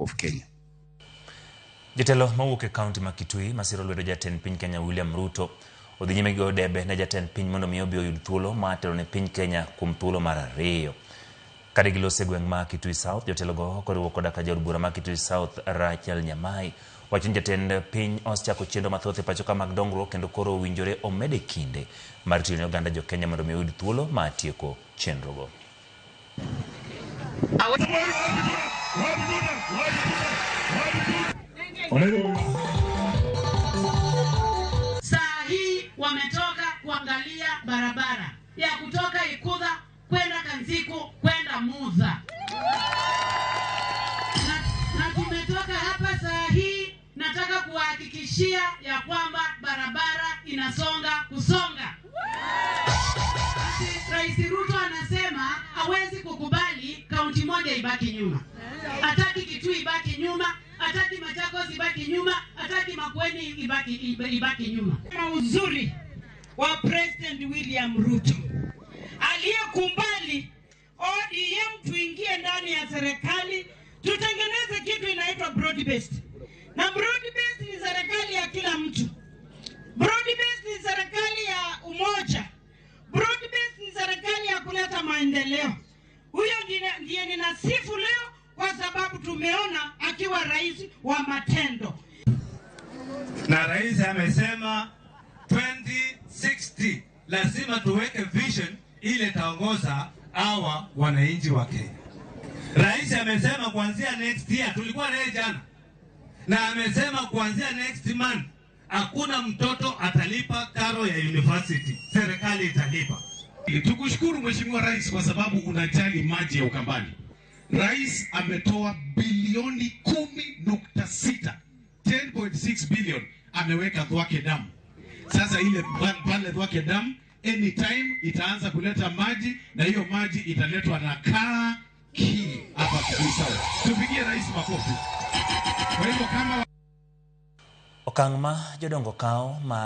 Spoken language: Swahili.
of Kenya. Jatelo mawuok e kaunti ma Kitui masiro lwedo jatend piny Kenya William Ruto odhi nyime gi debe ne jatend piny mondo mi obi oyud thuolo mar telo ne piny Kenya kuom thuolo mar ariyo. Kade gilose gweng' ma Kitui South, jotelo go koriwo koda ka jaod bura ma Kitui South Rachel Nyamai wacho ni jatend piny osechako chenro mathoth e pacho ka mag dongruok kendo koro owinjore omede kinde mar tiyo ne oganda jo Kenya mondo mi oyud thuolo mar tieko chenro go. Saa hii wametoka kuangalia barabara ya kutoka Ikudha kwenda Kanziku kwenda Muza. Na tumetoka hapa saa hii, nataka kuhakikishia ya kwamba barabara inasonga kusonga. Rais Ruto anasema hawezi kukubali kaunti moja ibaki nyuma. Hataki Kitui ibaki nyuma, hataki Machakos ibaki nyuma, hataki Makueni ibaki nyuma. Uzuri wa President William Ruto aliyekubali ODM tuingie ndani ya serikali, tutengeneze kitu inaitwa broad based. Na broad based ni serikali ya kila mtu. Broad based ni serikali ya umoja. Broad based ni serikali ya kuleta maendeleo. Huyo ndiye ninasifu leo kwa sababu tumeona akiwa rais wa matendo. Na rais amesema 2060 lazima tuweke vision ile taongoza hawa wananchi wa Kenya. Rais amesema kuanzia next year, tulikuwa naye jana, na amesema kuanzia next month hakuna mtoto atalipa karo ya university, serikali italipa. Tukushukuru Mheshimiwa Rais kwa sababu unajali maji ya Ukambani. Rais ametoa bilioni 10.6, 10.6 billion ameweka Thwake Dam. Sasa ile pale Thwake Dam anytime itaanza kuleta maji, na hiyo maji italetwa na Kaki hapa Kitui South. Tupigie rais makofi. Kwa hivyo kama Okang' ma jodongo kao ma